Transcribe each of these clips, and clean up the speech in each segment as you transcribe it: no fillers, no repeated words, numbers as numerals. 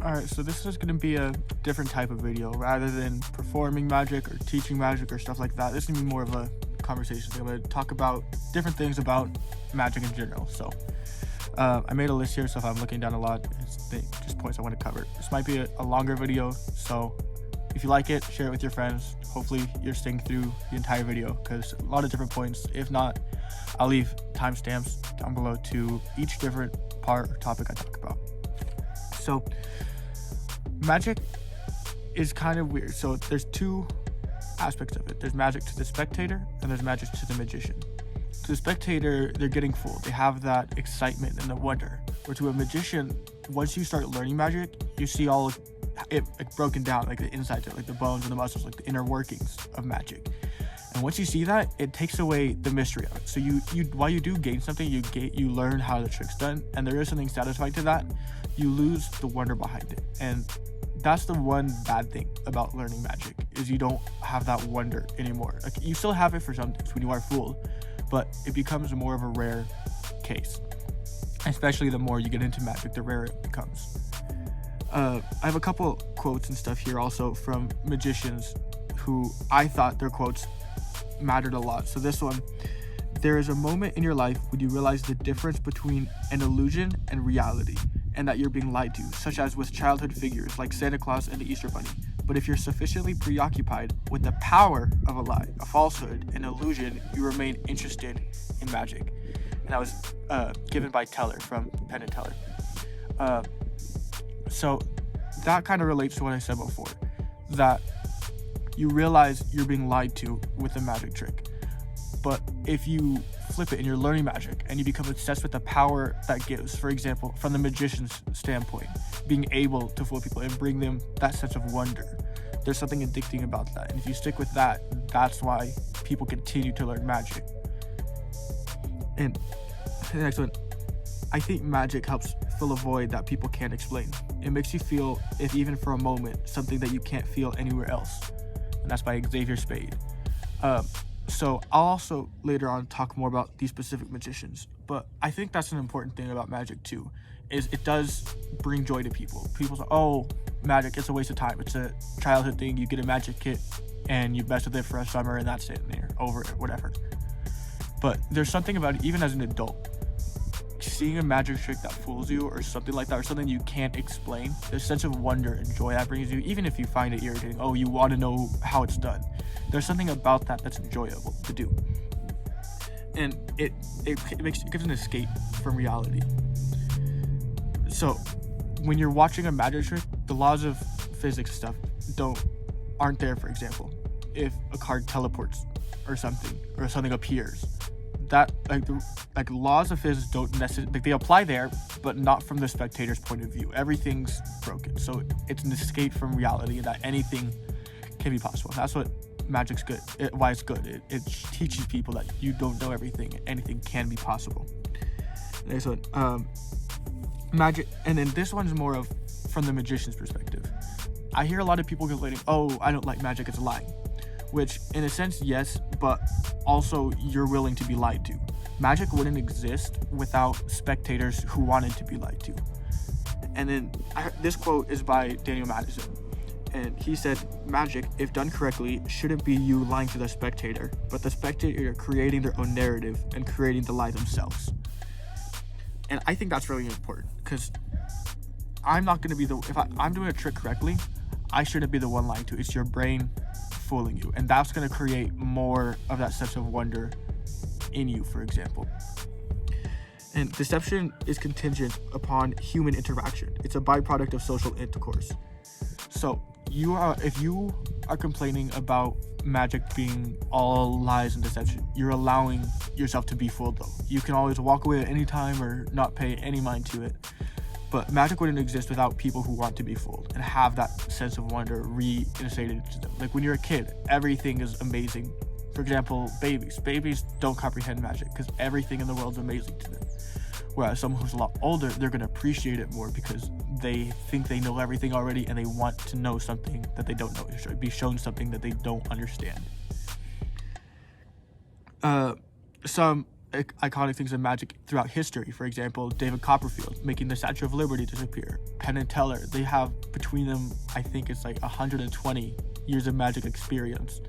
Alright, so this is going to be a different type of video. Rather than performing magic or teaching magic or stuff like that, this is going to be more of a conversation. I'm going to talk about different things about magic in general. So I made a list here, so if I'm looking down a lot, it's just points I want to cover. This might be a longer video, so if you like it, share it with your friends. Hopefully you're staying through the entire video, because a lot of different points. If not, I'll leave timestamps down below to each different part or topic I talk about. So magic is kind of weird. So there's two aspects of it. There's magic to the spectator and there's magic to the magician. To the spectator, they're getting fooled. They have that excitement and the wonder. Where to a magician, once you start learning magic, you see all of it like broken down, like the insides of it, like the bones and the muscles, like the inner workings of magic. And once you see that, it takes away the mystery of it. So you while you do gain something, you learn how the trick's done, and there is something satisfying to that. You lose the wonder behind it, and that's the one bad thing about learning magic, is you don't have that wonder anymore. Like, you still have it for some things when you are fooled, but it becomes more of a rare case. Especially the more you get into magic, the rarer it becomes. I have a couple quotes and stuff here also from magicians who I thought their quotes mattered a lot. So this one: there is a moment in your life when you realize the difference between an illusion and reality, and that you're being lied to, such as with childhood figures like Santa Claus and the Easter Bunny. But if you're sufficiently preoccupied with the power of a lie, a falsehood, an illusion, you remain interested in magic. And that was given by Teller from Penn and Teller. So that kind of relates to what I said before, that you realize you're being lied to with a magic trick. But if you flip it and you're learning magic and you become obsessed with the power that gives, for example, from the magician's standpoint, being able to fool people and bring them that sense of wonder, there's something addicting about that. And if you stick with that, that's why people continue to learn magic. And the next one: I think magic helps fill a void that people can't explain. It makes you feel, if even for a moment, something that you can't feel anywhere else. And that's by Xavier Spade. So I'll also later on talk more about these specific magicians, but I think that's an important thing about magic too, is it does bring joy to people. People say, oh, magic, it's a waste of time. It's a childhood thing. You get a magic kit and you mess with it for a summer and that's it, and you're over it, whatever. But there's something about it, even as an adult, seeing a magic trick that fools you or something like that, or something you can't explain, there's a sense of wonder and joy that brings you, even if you find it irritating. Oh, you want to know how it's done. There's something about that that's enjoyable to do. And it gives an escape from reality. So when you're watching a magic trick, the laws of physics stuff aren't there. For example, if a card teleports or something appears, that like laws of physics don't necessarily, like, they apply there, but not from the spectator's point of view. Everything's broken, so it's an escape from reality, that anything can be possible. That's what magic's good. Why it's good. It teaches people that you don't know everything. Anything can be possible. Next one, magic, and then this one's more of from the magician's perspective. I hear a lot of people complaining, oh, I don't like magic, it's lying. Which, in a sense, yes, but also you're willing to be lied to. Magic wouldn't exist without spectators who wanted to be lied to. And then this quote is by Daniel Madison, and he said, magic, if done correctly, shouldn't be you lying to the spectator, but the spectator creating their own narrative and creating the lie themselves. And I think that's really important, because I'm not going to be if I'm doing a trick correctly, I shouldn't be the one lying to. It's your brain fooling you, and that's going to create more of that sense of wonder in you, for example. And deception is contingent upon human interaction. It's a byproduct of social intercourse. So if you are complaining about magic being all lies and deception, you're allowing yourself to be fooled, though. You can always walk away at any time or not pay any mind to it. But magic wouldn't exist without people who want to be fooled and have that sense of wonder reinstated to them. Like when you're a kid, everything is amazing. For example, babies don't comprehend magic because everything in the world is amazing to them. Whereas someone who's a lot older, they're going to appreciate it more because they think they know everything already and they want to know something that they don't know, or be shown something that they don't understand. Some iconic things of magic throughout history. For example, David Copperfield making the Statue of Liberty disappear. Penn and Teller, they have between them, I think it's like 120 years of magic experience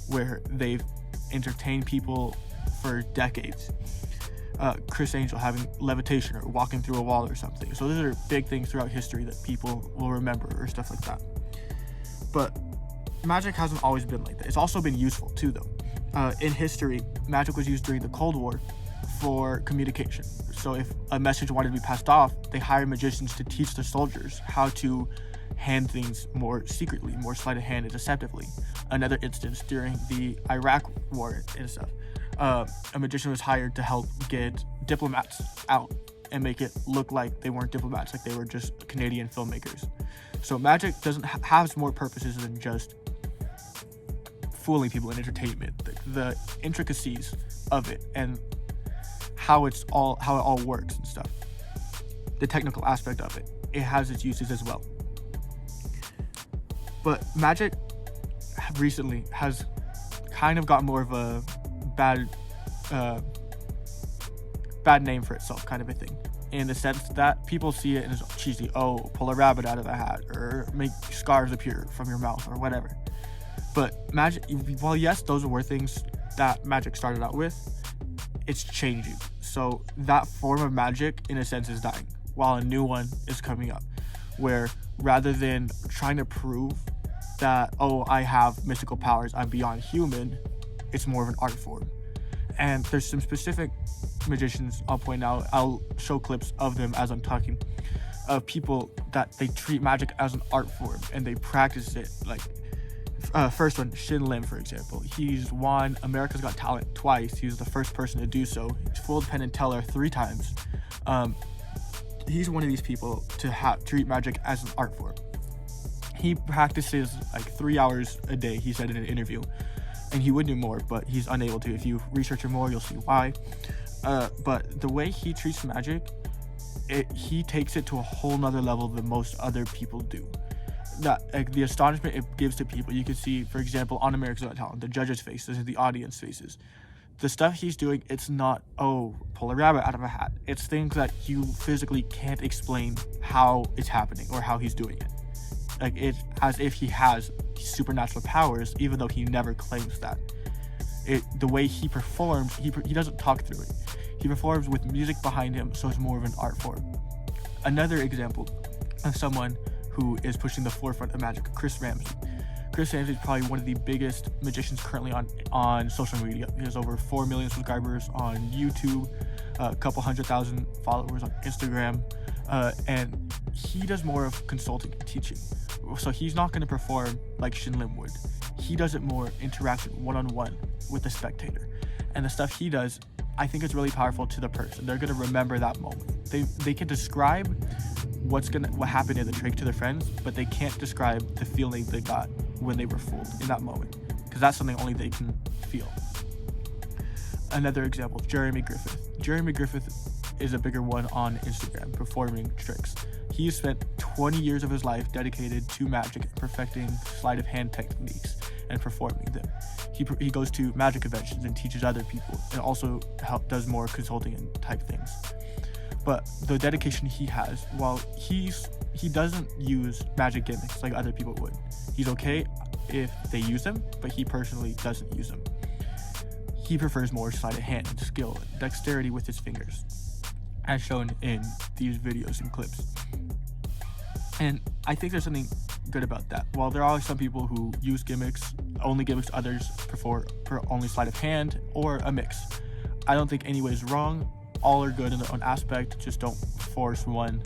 where they've entertained people for decades. Chris Angel having levitation or walking through a wall or something. So those are big things throughout history that people will remember or stuff like that. But magic hasn't always been like that. It's also been useful too, though. In history, magic was used during the Cold War for communication. So if a message wanted to be passed off, they hired magicians to teach the soldiers how to hand things more secretly, more sleight of hand and deceptively. Another instance during the Iraq War and stuff. A magician was hired to help get diplomats out and make it look like they weren't diplomats, like they were just Canadian filmmakers. So magic doesn't has more purposes than just fooling people in entertainment. The intricacies of it and how it all works and stuff. The technical aspect of it. It has its uses as well. But magic recently has kind of got more of a bad name for itself, kind of a thing, in the sense that people see it as cheesy. Oh, pull a rabbit out of a hat, or make scarves appear from your mouth, or whatever. But magic, while yes, those were things that magic started out with, it's changing. So that form of magic, in a sense, is dying, while a new one is coming up, where rather than trying to prove that, oh, I have mystical powers, I'm beyond human, it's more of an art form. And there's some specific magicians I'll point out. I'll show clips of them as I'm talking, of people that they treat magic as an art form and they practice it. Like, first one, Shin Lim, for example. He's won America's Got Talent twice. He was the first person to do so. He's fooled Penn and Teller 3 times. He's one of these people to treat magic as an art form. He practices like 3 hours a day, he said in an interview. And he would do more, but he's unable to. If you research it more, you'll see why. But the way he treats magic, he takes it to a whole nother level than most other people do. That the astonishment it gives to people, you can see, for example, on America's Got Talent, the judges' faces and the audience faces. The stuff he's doing, it's not, oh, pull a rabbit out of a hat. It's things that you physically can't explain how it's happening or how he's doing it. Like, it's as if he has supernatural powers, even though he never claims that. The way he performs, he doesn't talk through it. He performs with music behind him, so it's more of an art form. Another example of someone who is pushing the forefront of magic, Chris Ramsey. Chris Ramsey is probably one of the biggest magicians currently on social media. He has over 4 million subscribers on YouTube, a couple 100,000 followers on Instagram, and he does more of consulting and teaching. So he's not going to perform like Shin Lim would. He does it more interaction, one-on-one with the spectator. And the stuff he does, I think it's really powerful to the person. They're going to remember that moment. They can describe what happened in the trick to their friends, but they can't describe the feeling they got when they were fooled in that moment, because that's something only they can feel. Another example, Jeremy Griffith. Jeremy Griffith is a bigger one on Instagram, performing tricks. He spent 20 years of his life dedicated to magic and perfecting sleight of hand techniques and performing them. He goes to magic conventions and teaches other people, and also does more consulting and type things. But the dedication he has, while he doesn't use magic gimmicks like other people would. He's okay if they use them, but he personally doesn't use them. He prefers more sleight of hand, skill, and dexterity with his fingers, as shown in these videos and clips. And I think there's something good about that. While there are some people who use gimmicks, others prefer only sleight of hand or a mix. I don't think any way is wrong. All are good in their own aspect. Just don't force one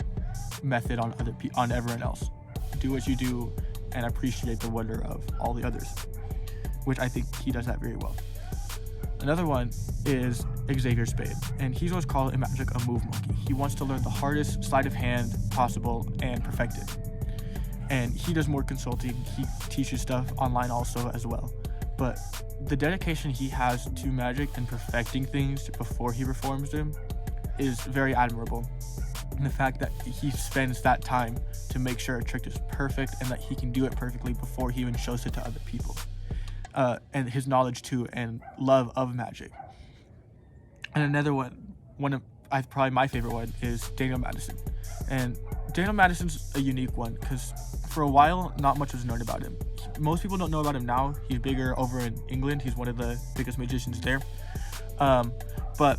method on everyone else. Do what you do and appreciate the wonder of all the others, which I think he does that very well. Another one is Xavier Spade, and he's what's called in magic a move monkey. He wants to learn the hardest sleight of hand possible and perfect it. And he does more consulting. He teaches stuff online also as well. But the dedication he has to magic and perfecting things before he performs them is very admirable. And the fact that he spends that time to make sure a trick is perfect and that he can do it perfectly before he even shows it to other people. And his knowledge too and love of magic. And another one of probably my favorite one is Daniel Madison. And Daniel Madison's a unique one because for a while, not much was known about him. Most people don't know about him now. He's bigger over in England. He's one of the biggest magicians there. But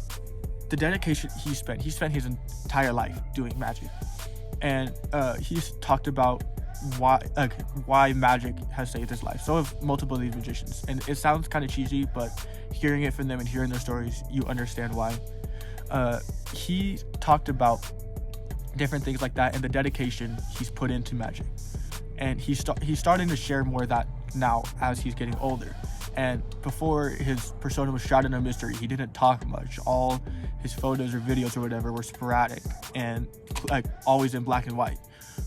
the dedication he spent his entire life doing magic. And he's talked about why magic has saved his life. So have multiple of these magicians. And it sounds kind of cheesy, but hearing it from them and hearing their stories, you understand why. He talked about different things like that and the dedication he's put into magic. And he's starting to share more of that now as he's getting older. And before, his persona was shrouded in mystery. He didn't talk much. All his photos or videos or whatever were sporadic and like always in black and white.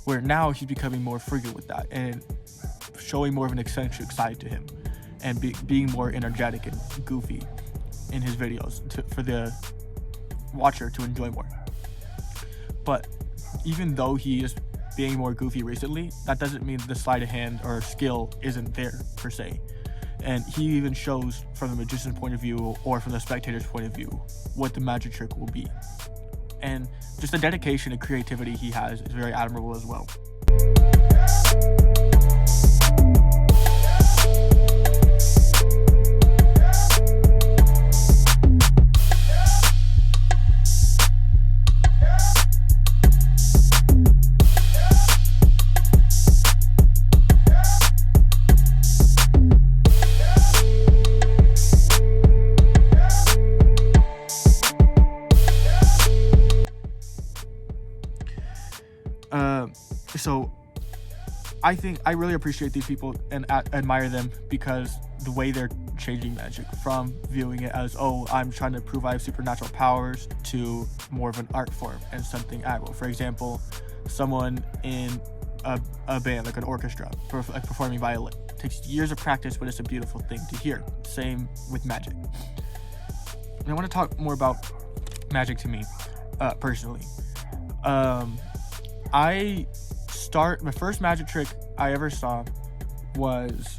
Where now he's becoming more frequent with that and showing more of an eccentric side to him, and being more energetic and goofy in his videos for the watcher to enjoy more. But even though he is being more goofy recently, that doesn't mean the sleight of hand or skill isn't there per se. And he even shows from the magician's point of view or from the spectator's point of view what the magic trick will be. And just the dedication and creativity he has is very admirable as well. So I really appreciate these people and admire them because the way they're changing magic from viewing it as, oh, I'm trying to prove I have supernatural powers, to more of an art form and something admirable. For example, someone in a band, like an orchestra, like performing violin. It takes years of practice, but it's a beautiful thing to hear. Same with magic. And I want to talk more about magic to me, personally. My first magic trick I ever saw was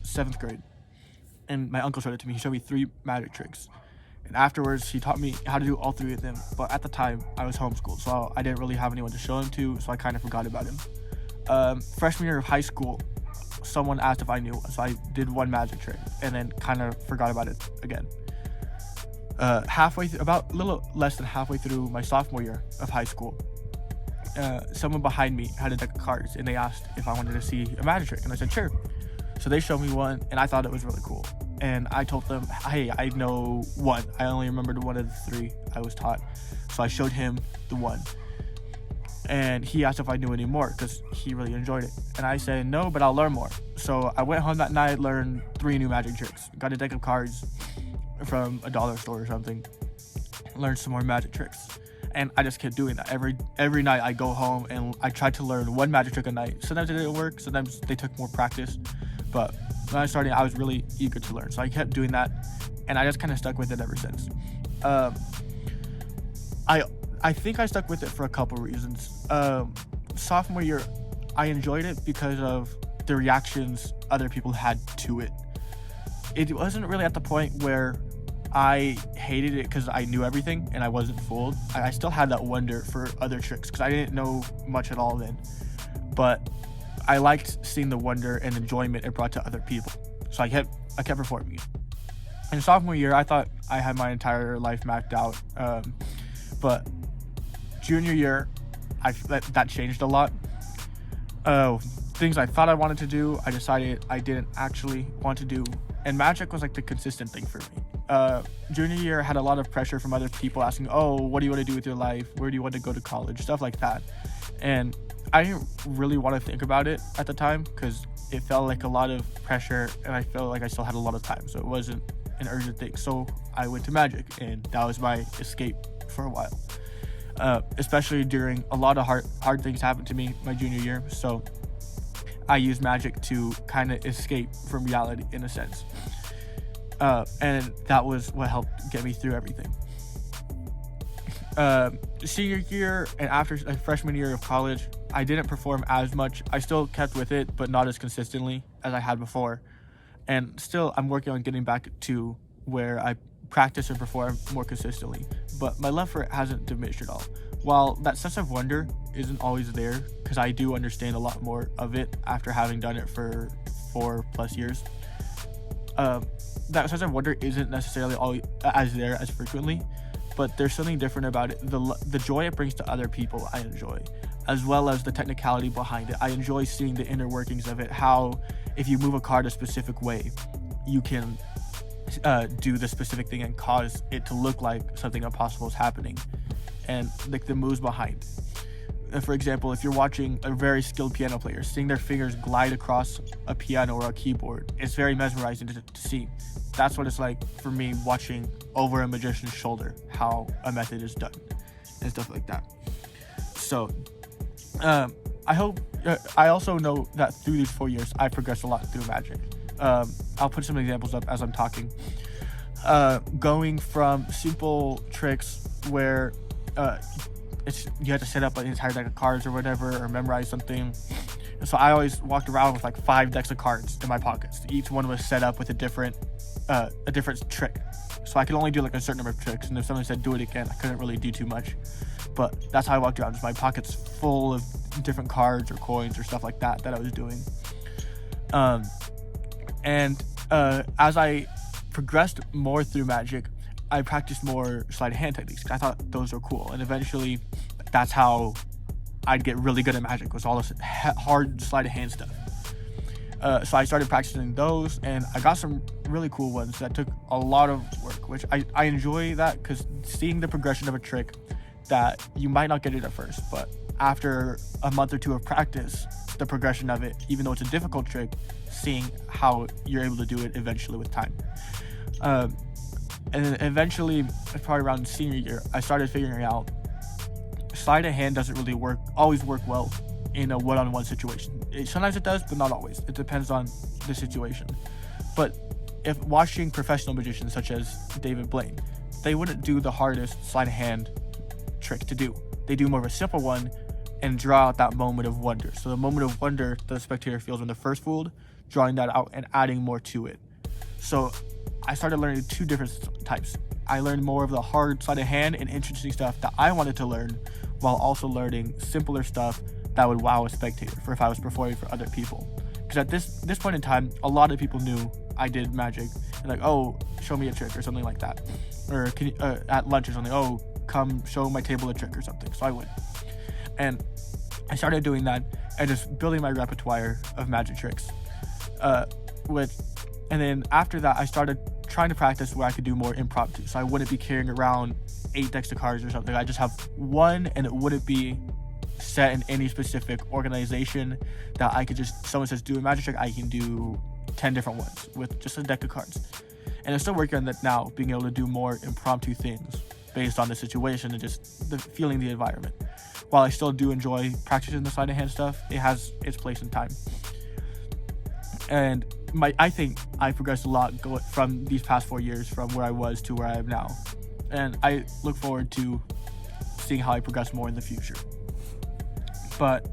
7th grade, and my uncle showed it to me. He showed me 3 magic tricks, and afterwards he taught me how to do all 3 of them. But at the time I was homeschooled, so I didn't really have anyone to show him to, so I kind of forgot about him. Freshman year of high school, someone asked if I knew, so I did 1 magic trick and then kind of forgot about it again. About a little less than halfway through my sophomore year of high school, someone behind me had a deck of cards, and they asked if I wanted to see a magic trick, and I said sure. So they showed me one, and I thought it was really cool, and I told them, hey, I know 1. I only remembered 1 of the 3 I was taught. So I showed him the 1, and he asked if I knew any more because he really enjoyed it, and I said no, but I'll learn more. So I went home that night, learned 3 new magic tricks, got a deck of cards from a dollar store or something, learned some more magic tricks. And I just kept doing that. Every night I go home and I tried to learn 1 magic trick a night. Sometimes it didn't work, sometimes they took more practice. But when I started, I was really eager to learn. So I kept doing that, and I just kind of stuck with it ever since. I think I stuck with it for a couple reasons. Sophomore year, I enjoyed it because of the reactions other people had to it. It wasn't really at the point where I hated it because I knew everything and I wasn't fooled. I still had that wonder for other tricks because I didn't know much at all then. But I liked seeing the wonder and enjoyment it brought to other people. So I kept performing it. In sophomore year, I thought I had my entire life mapped out. But junior year, that changed a lot. Things I thought I wanted to do, I decided I didn't actually want to do. And magic was like the consistent thing for me. Junior year, I had a lot of pressure from other people asking, oh, what do you want to do with your life? Where do you want to go to college? Stuff like that. And I didn't really want to think about it at the time because it felt like a lot of pressure and I felt like I still had a lot of time. So it wasn't an urgent thing. So I went to magic, and that was my escape for a while. Especially during a lot of hard things happened to me my junior year. So I used magic to kind of escape from reality in a sense. And that was what helped get me through everything. Senior year and after freshman year of college, I didn't perform as much. I still kept with it, but not as consistently as I had before. And still, I'm working on getting back to where I practice and perform more consistently, but my love for it hasn't diminished at all. While that sense of wonder isn't always there, because I do understand a lot more of it after having done it for 4+ years, that sense of wonder isn't necessarily always as there as frequently, but there's something different about it. The joy it brings to other people I enjoy, as well as the technicality behind it. I enjoy seeing the inner workings of it, how if you move a card a specific way, you can do the specific thing and cause it to look like something impossible is happening, and like the moves behind. For example, if you're watching a very skilled piano player, seeing their fingers glide across a piano or a keyboard, it's very mesmerizing to see. That's what it's like for me watching over a magician's shoulder how a method is done and stuff like that. So I hope I also know that through these 4 years I've progressed a lot through magic. I'll put some examples up as I'm talking. Going from simple tricks where you had to set up an entire deck of cards or whatever, or memorize something. And so I always walked around with like 5 decks of cards in my pockets. Each one was set up with a different trick. So I could only do like a certain number of tricks, and if someone said do it again, I couldn't really do too much. But that's how I walked around, just my pockets full of different cards or coins or stuff like that I was doing. As I progressed more through magic, I practiced more sleight of hand techniques because I thought those were cool, and eventually that's how I'd get really good at magic, was all this hard sleight of hand stuff. So I started practicing those, and I got some really cool ones that took a lot of work, which I enjoy that, because seeing the progression of a trick that you might not get it at first, but after a month or two of practice, the progression of it, even though it's a difficult trick, seeing how you're able to do it eventually with time. And then eventually, probably around senior year, I started figuring out sleight of hand doesn't really always work well in a one-on-one situation. Sometimes it does, but not always. It depends on the situation. But if watching professional magicians such as David Blaine, they wouldn't do the hardest sleight of hand trick to do. They do more of a simple one and draw out that moment of wonder. So the moment of wonder the spectator feels when they're first fooled, drawing that out and adding more to it. So I started learning 2 different types. I learned more of the hard sleight of hand and interesting stuff that I wanted to learn, while also learning simpler stuff that would wow a spectator for if I was performing for other people. Because at this point in time, a lot of people knew I did magic, and like, oh, show me a trick or something like that, or can you, at lunch or something, oh, come show my table a trick or something. So I would, and I started doing that and just building my repertoire of magic tricks. And then after that, I started trying to practice where I could do more impromptu. So I wouldn't be carrying around 8 decks of cards or something. I just have one, and it wouldn't be set in any specific organization that I could just, someone says do a magic trick, I can do 10 different ones with just a deck of cards. And I'm still working on that now, being able to do more impromptu things based on the situation and just feeling the environment. While I still do enjoy practicing the sleight of hand stuff, it has its place in time. And I think I progressed a lot from these past 4 years, from where I was to where I am now. And I look forward to seeing how I progress more in the future. But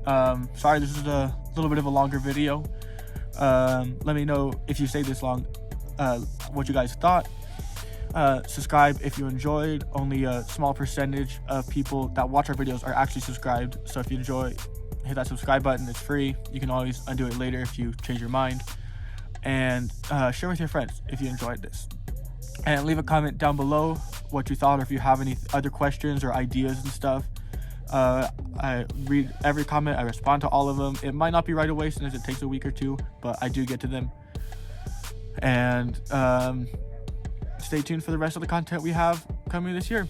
sorry, this is a little bit of a longer video. Let me know if you stayed this long, what you guys thought. Subscribe if you enjoyed. Only a small percentage of people that watch our videos are actually subscribed. So if you enjoy, hit that subscribe button. It's free. You can always undo it later if you change your mind. And share with your friends if you enjoyed this. And leave a comment down below what you thought, or if you have any other questions or ideas and stuff. I read every comment. I respond to all of them. It might not be right away since it takes a week or 2, but I do get to them. And stay tuned for the rest of the content we have coming this year.